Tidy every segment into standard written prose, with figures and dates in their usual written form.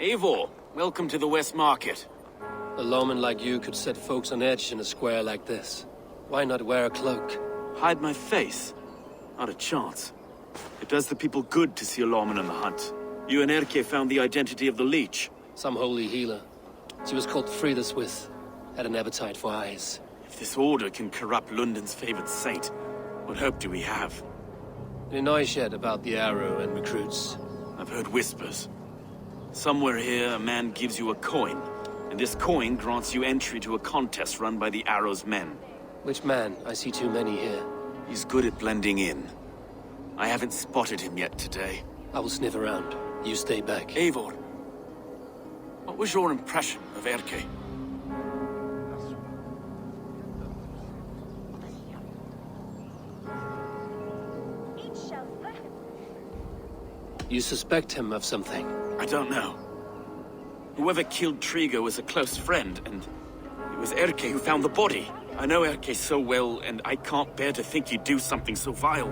Eivor, welcome to the West Market. A lawman like you could set folks on edge in a square like this. Why not wear a cloak? Hide my face? Not a chance. It does the people good to see a lawman on the hunt. You and Erke found the identity of the leech. Some holy healer. She was called Frida Swith. Had an appetite for eyes. If this order can corrupt London's favored saint, what hope do we have? Any noise yet about the arrow and recruits? I've heard whispers. Somewhere here, a man gives you a coin, and this coin grants you entry to a contest run by the Arrow's men. Which man? I see too many here. He's good at blending in. I haven't spotted him yet today. I will sniff around. You stay back. Eivor, what was your impression of Erke? You suspect him of something? I don't know. Whoever killed Trigo was a close friend, and it was Erke who found the body. I know Erke so well, and I can't bear to think he'd do something so vile.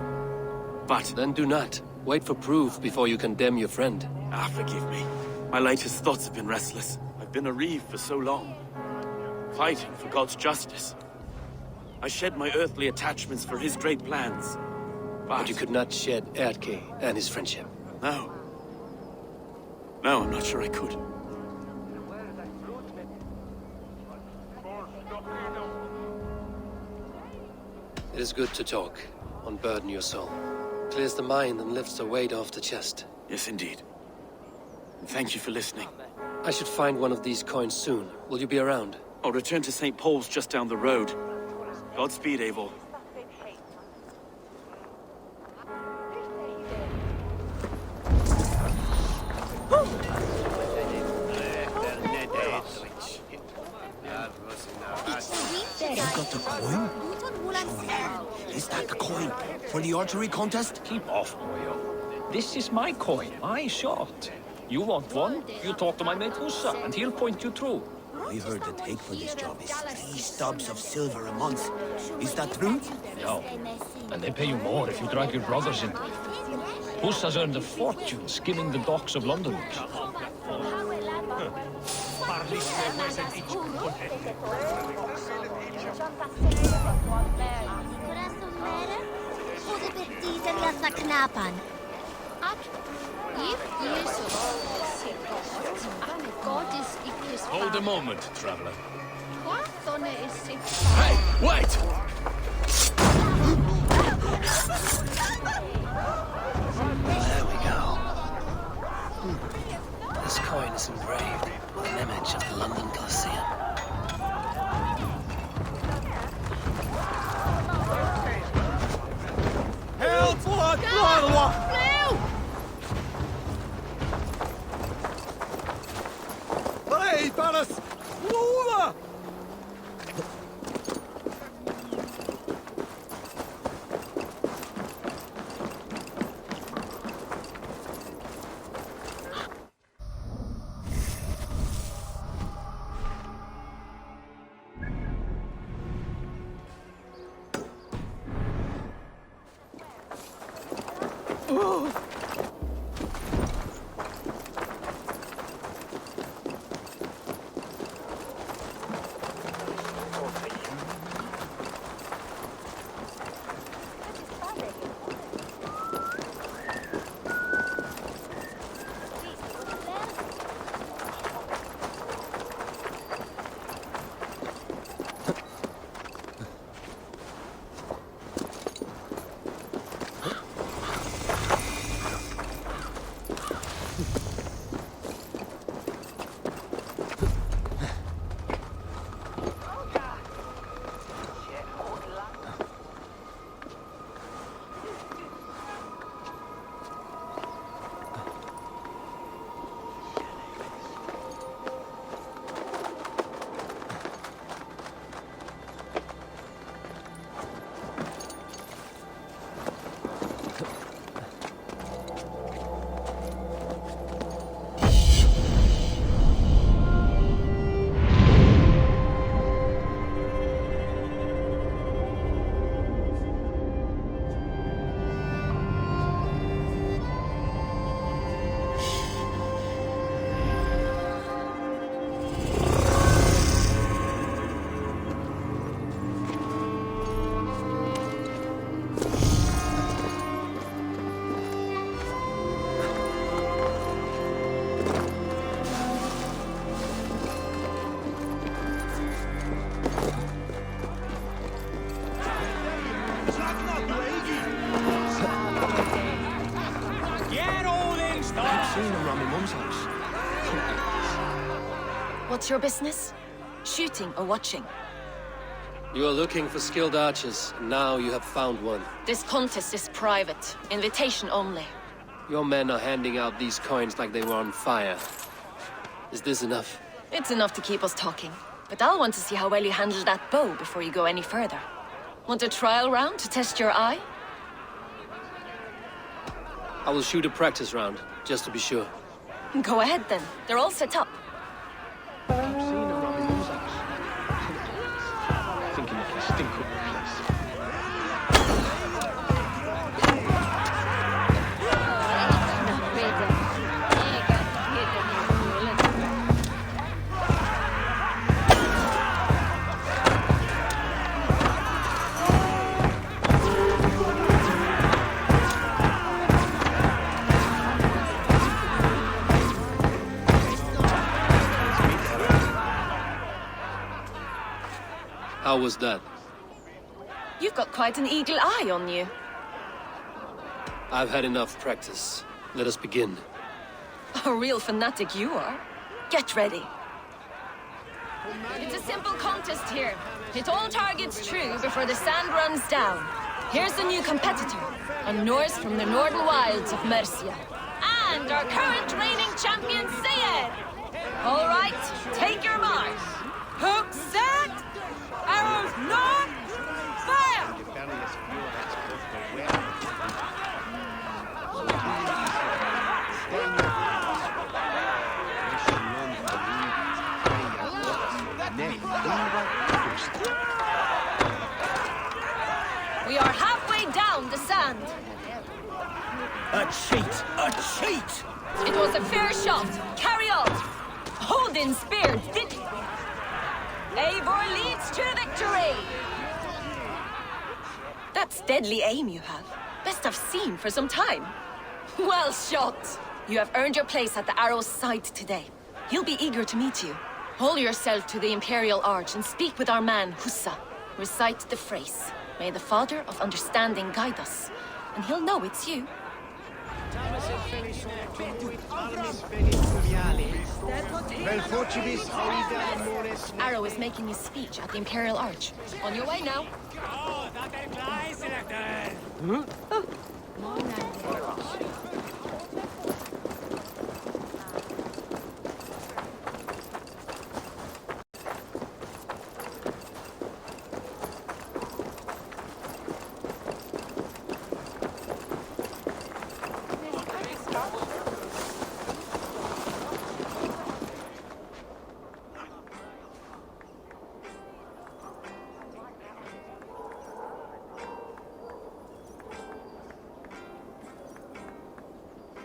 But... Then do not. Wait for proof before you condemn your friend. Forgive me. My latest thoughts have been restless. I've been a reeve for so long, fighting for God's justice. I shed my earthly attachments for his great plans. But you could not shed Erke and his friendship. No. No, I'm not sure I could. It is good to talk. Unburden your soul. Clears the mind and lifts the weight off the chest. Yes, indeed. And thank you for listening. I should find one of these coins soon. Will you be around? I'll return to St. Paul's just down the road. Godspeed, Eivor. You've got the coin? Is that the coin for the archery contest? Keep off, boyo. This is my coin, my shot. You want one? You talk to my mate Hussa, and he'll point you through. I heard the take for this job is 3 stubs of silver a month. Is that true? No. And they pay you more if you drag your brothers into it. Hussa's earned a fortune skimming the docks of London. Hold a moment, traveler. Hey, wait! There we go. This coin is engraved with an image of the London Colosseum. Help! What? Hey, Paris! Lula! What's your business? Shooting or watching? You are looking for skilled archers, and now you have found one. This contest is private. Invitation only. Your men are handing out these coins like they were on fire. Is this enough? It's enough to keep us talking. But I'll want to see how well you handle that bow before you go any further. Want a trial round to test your eye? I will shoot a practice round, just to be sure. Go ahead then. They're all set up. I've seen a Robin Hood's house. Thinking it can stink up the place. How was that? You've got quite an eagle eye on you. I've had enough practice. Let us begin. A real fanatic you are. Get ready. It's a simple contest here. Hit all targets true before the sand runs down. Here's the new competitor, a Norse from the northern wilds of Mercia. And our current reigning champion, Seir. All right, take your mark. Hook set! Arrows not! Fire! We are halfway down the sand. A cheat! A cheat! It was a fair shot. Carry on. Odin speared, did he? Eivor leads to victory! That's deadly aim you have. Best I've seen for some time. Well shot! You have earned your place at the arrow's side today. He'll be eager to meet you. Hold yourself to the Imperial Arch and speak with our man, Hussa. Recite the phrase. May the Father of Understanding guide us. And he'll know it's you. Arrow is making his speech at the Imperial Arch. On your way now.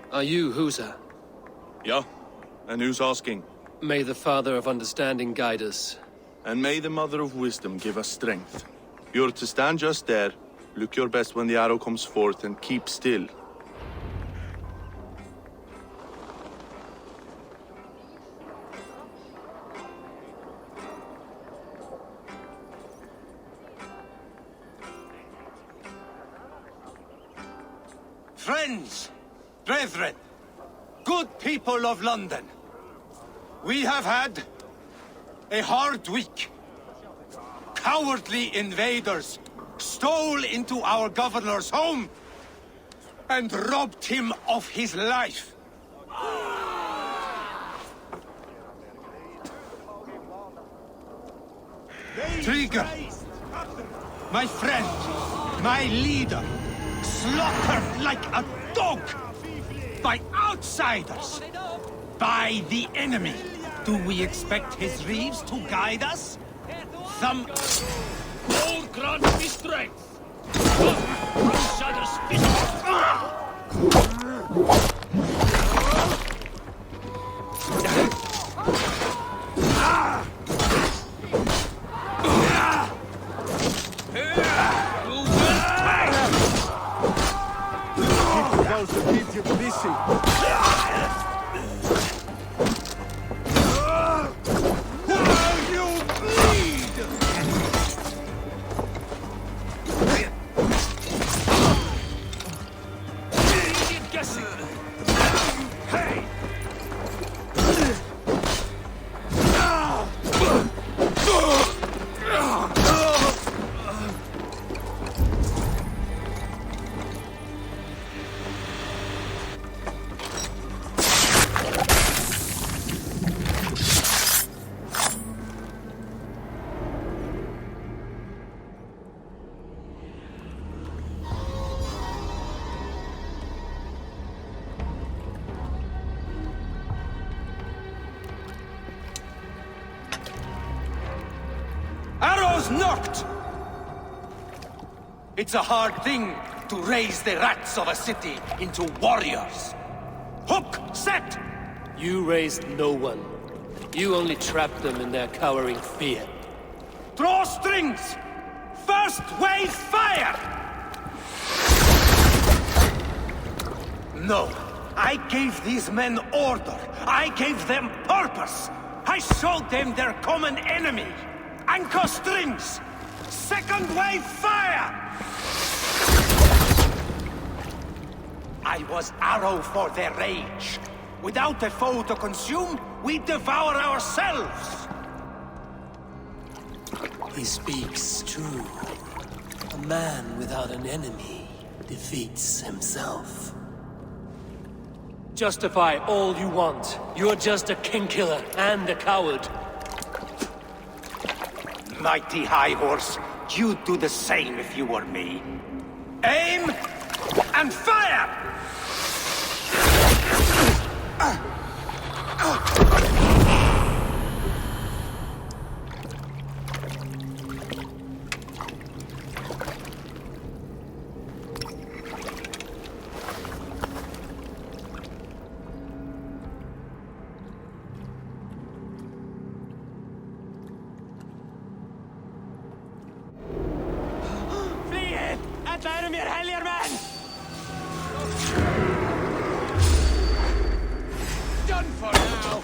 Are you Husa? Yeah, and who's asking? May the Father of Understanding guide us. And may the Mother of Wisdom give us strength. You're to stand just there, look your best when the arrow comes forth, and keep still. Friends, brethren, good people of London, we have had a hard week. Cowardly invaders stole into our governor's home and robbed him of his life. Trigger, my friend, my leader, slaughtered like a dog by outsiders, by the enemy. Do we expect his reeves to guide us? Some... Lord grant me strength! Outsiders guessing. was knocked! It's a hard thing to raise the rats of a city into warriors. Hook, set! You raised no one. You only trapped them in their cowering fear. Draw strings! First wave fire! No, I gave these men order. I gave them purpose. I showed them their common enemy. Anchor strings! Second wave fire! I was arrow for their rage. Without a foe to consume, we devour ourselves! He speaks true. A man without an enemy defeats himself. Justify all you want. You're just a king-killer and a coward. Mighty High Horse, you'd do the same if you were me. Aim and fire! Flyet! Alla er mer helgermän! Done for now!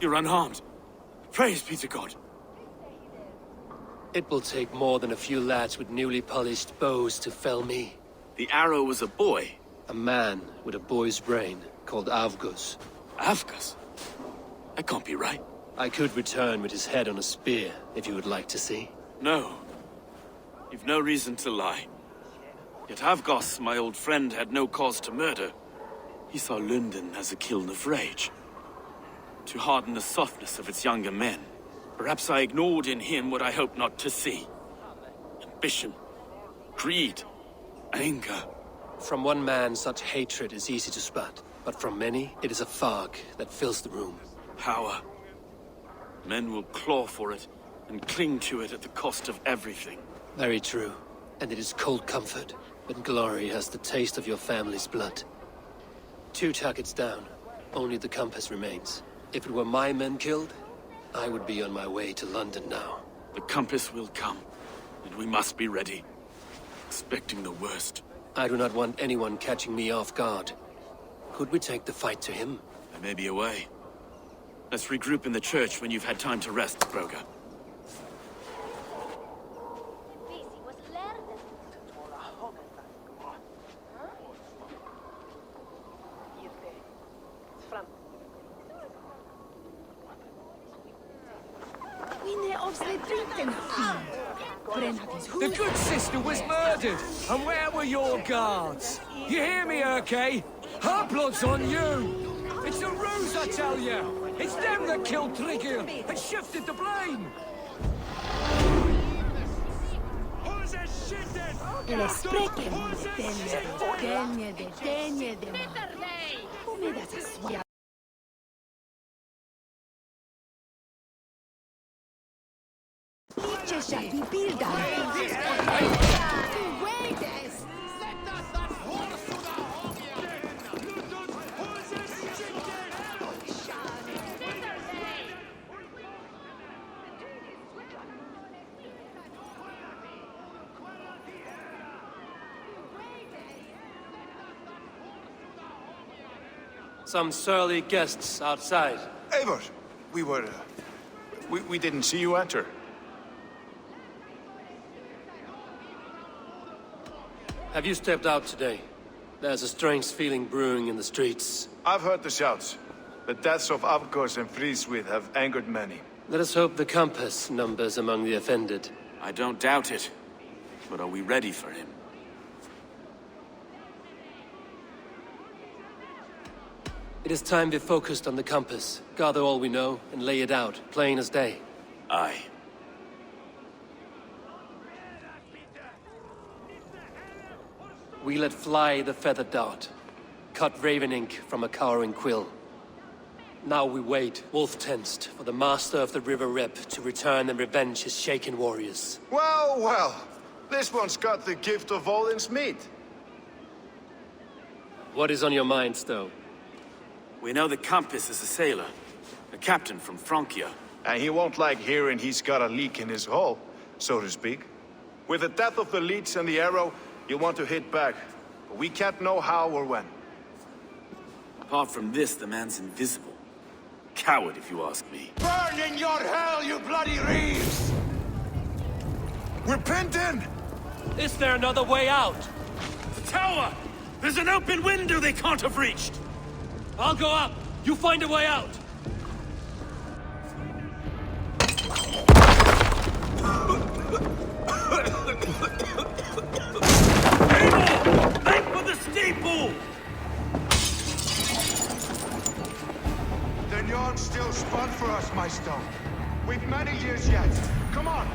You're unharmed. Praise be to God. It will take more than a few lads with newly polished bows to fell me. The arrow was a boy. A man with a boy's brain, called Avgus. Avgus? That can't be right. I could return with his head on a spear, if you would like to see. No. You've no reason to lie. Yet Avgos, my old friend, had no cause to murder. He saw London as a kiln of rage. To harden the softness of its younger men. Perhaps I ignored in him what I hoped not to see. Ambition, greed, anger. From one man, such hatred is easy to spot, but from many, it is a fog that fills the room. Power. Men will claw for it and cling to it at the cost of everything. Very true. And it is cold comfort when glory has the taste of your family's blood. 2 targets down. Only the compass remains. If it were my men killed, I would be on my way to London now. The compass will come, and we must be ready. Expecting the worst. I do not want anyone catching me off guard. Could we take the fight to him? There may be a way. Let's regroup in the church when you've had time to rest, Broga. The good sister was murdered, and where were your guards? You hear me, Urke? Her blood's on you! It's a ruse, I tell you! It's them that killed Trigger and shifted the blame! Ele spreche detenje, come da se svoja. Ličeša ti bilda. Some surly guests outside. Eivor, we didn't see you enter. Have you stepped out today? There's a strange feeling brewing in the streets. I've heard the shouts. The deaths of Avgos and Friswith have angered many. Let us hope the Compass numbers among the offended. I don't doubt it. But are we ready for him? It is time we focused on the Compass. Gather all we know and lay it out, plain as day. Aye. We let fly the feather dart. Cut raven ink from a cowering quill. Now we wait, wolf-tensed, for the master of the River Rep to return and revenge his shaken warriors. Well, well. This one's got the gift of Odin's meat. What is on your mind, Stowe? We know the Compass is a sailor. A captain from Francia. And he won't like hearing he's got a leak in his hull, so to speak. With the death of the leech and the arrow, you'll want to hit back. But we can't know how or when. Apart from this, the man's invisible. Coward, if you ask me. Burn in your hell, you bloody reeves! We're pinned in! Is there another way out? The tower! There's an open window they can't have reached! I'll go up! You find a way out! Abel! Aim for the steeple! The yarn's still spun for us, my stone. We've many years yet. Come on!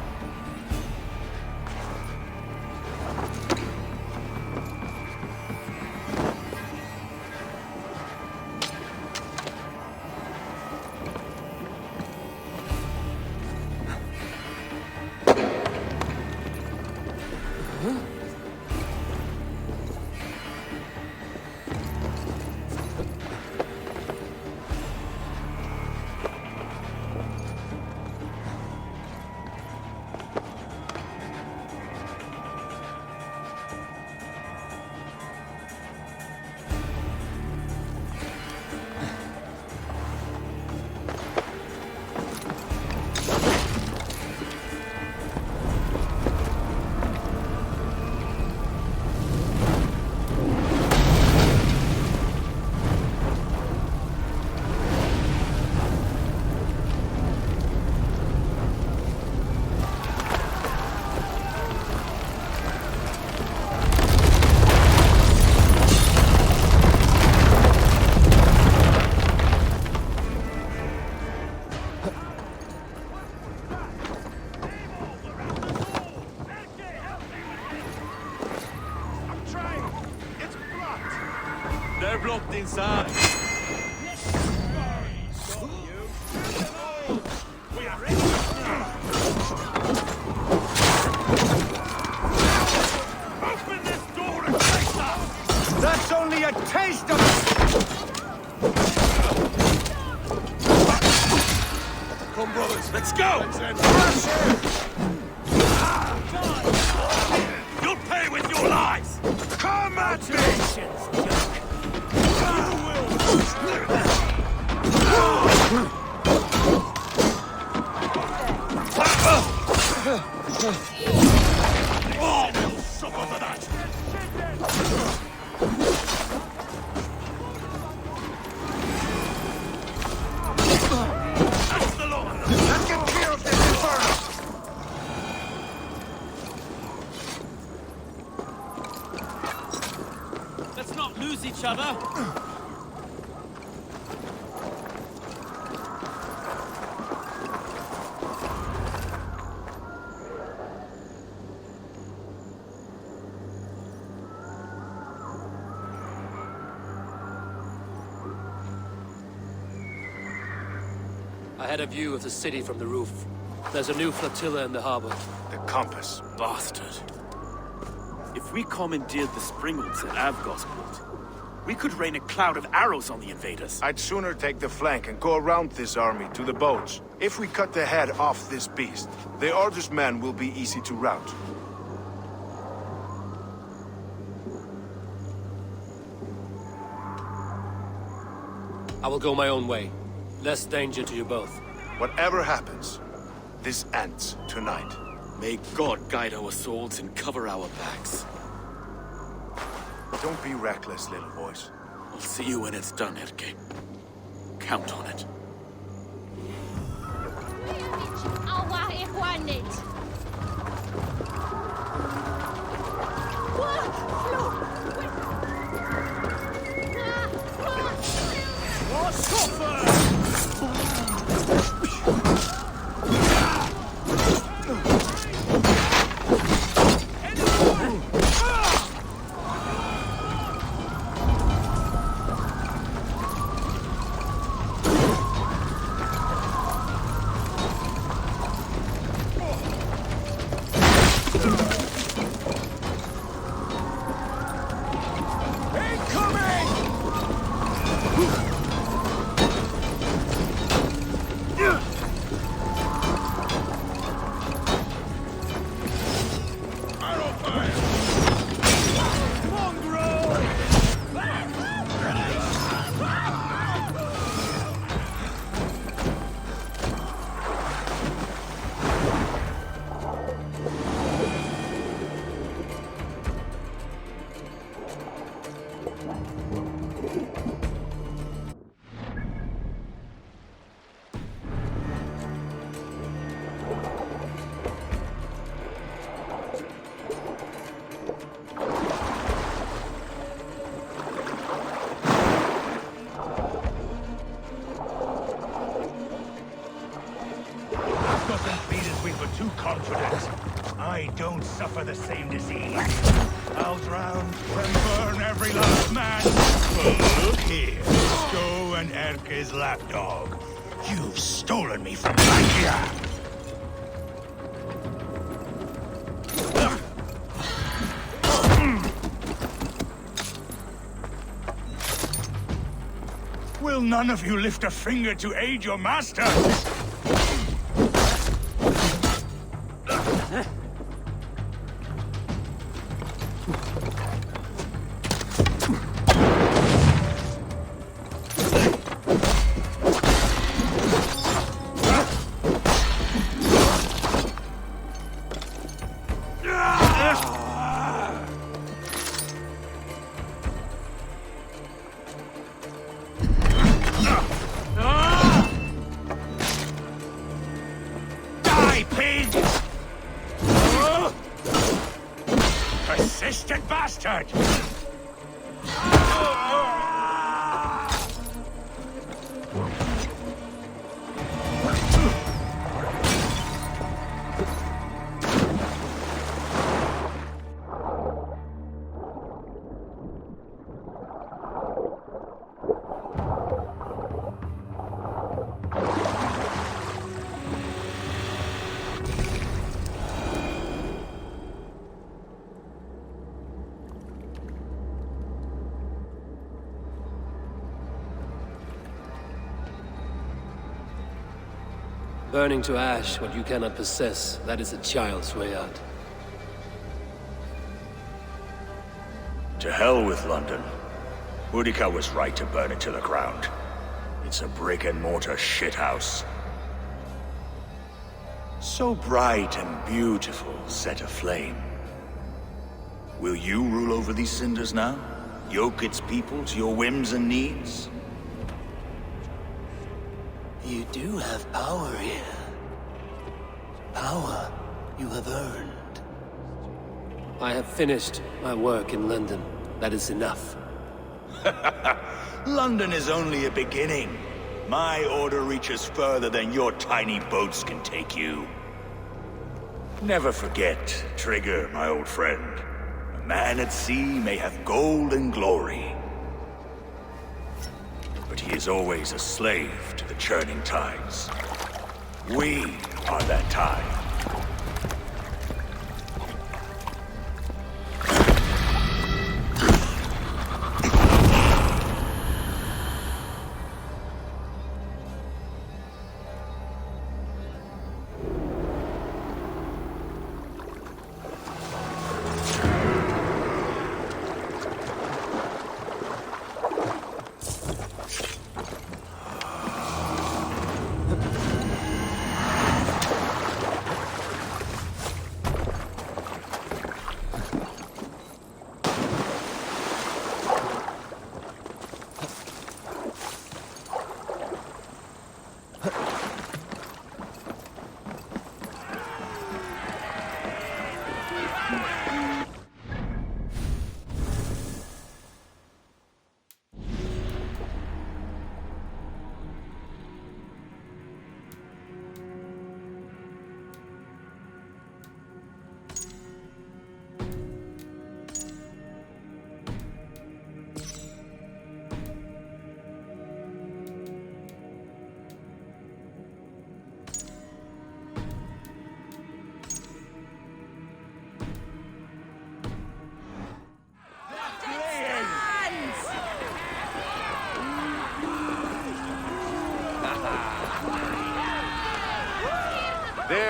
They're blocked inside. Open this door and face us! That's only a taste of it! Come, brothers, let's go! You'll pay with your lives! Come at me! Oh, you'll suffer for that! That's the law! Let's get clear of this inferno! Let's not lose each other! I had a view of the city from the roof. There's a new flotilla in the harbor. The compass. Bastard. If we commandeered the Springwoods at Avgosport, we could rain a cloud of arrows on the invaders. I'd sooner take the flank and go around this army to the boats. If we cut the head off this beast, the Order's men will be easy to rout. I will go my own way. Less danger to you both. Whatever happens, this ends tonight. May God guide our swords and cover our backs. Don't be reckless, little boys. I'll see you when it's done, Erke. Count on it. Too confident. I don't suffer the same disease. I'll drown and burn every last man. Well, look here, Sto and Erke's lapdog. You've stolen me from Lancia. Will none of you lift a finger to aid your master? Persistent bastard! Burning to ash what you cannot possess, that is a child's way out. To hell with London. Boudica was right to burn it to the ground. It's a brick-and-mortar shithouse. So bright and beautiful, set aflame. Will you rule over these cinders now? Yoke its people to your whims and needs? You do have power here. Power you have earned. I have finished my work in London. That is enough. London is only a beginning. My order reaches further than your tiny boats can take you. Never forget, Trigger, my old friend. A man at sea may have gold and glory, but he is always a slave to the churning tides. We are that tide.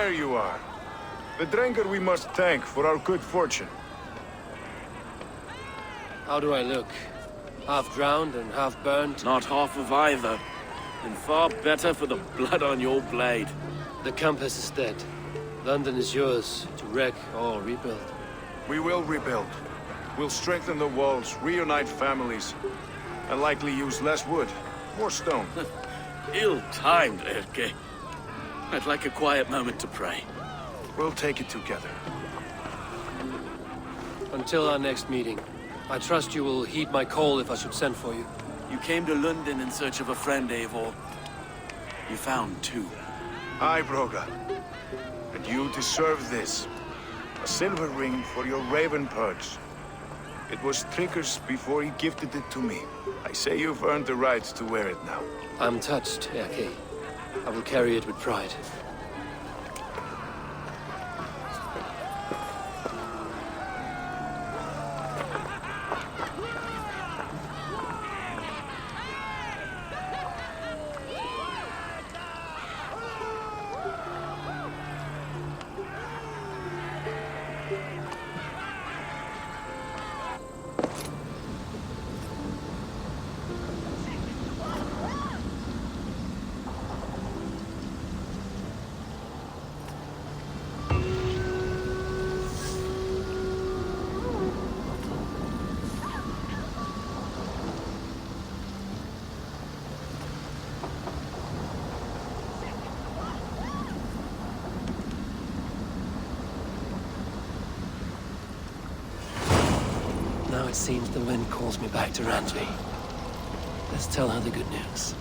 There you are. The Drenker we must thank for our good fortune. How do I look? Half drowned and half burned? Not half of either. And far better for the blood on your blade. The compass is dead. London is yours, to wreck or rebuild. We will rebuild. We'll strengthen the walls, reunite families, and likely use less wood, more stone. Ill-timed, Erke. I'd like a quiet moment to pray. We'll take it together. Until our next meeting, I trust you will heed my call if I should send for you. You came to London in search of a friend, Eivor. You found two. Aye, Broga. And you deserve this. A silver ring for your raven perch. It was Trigger's before he gifted it to me. I say you've earned the right to wear it now. I'm touched, Erke. I will carry it with pride. Now it seems the wind calls me back to Randvi. Let's tell her the good news.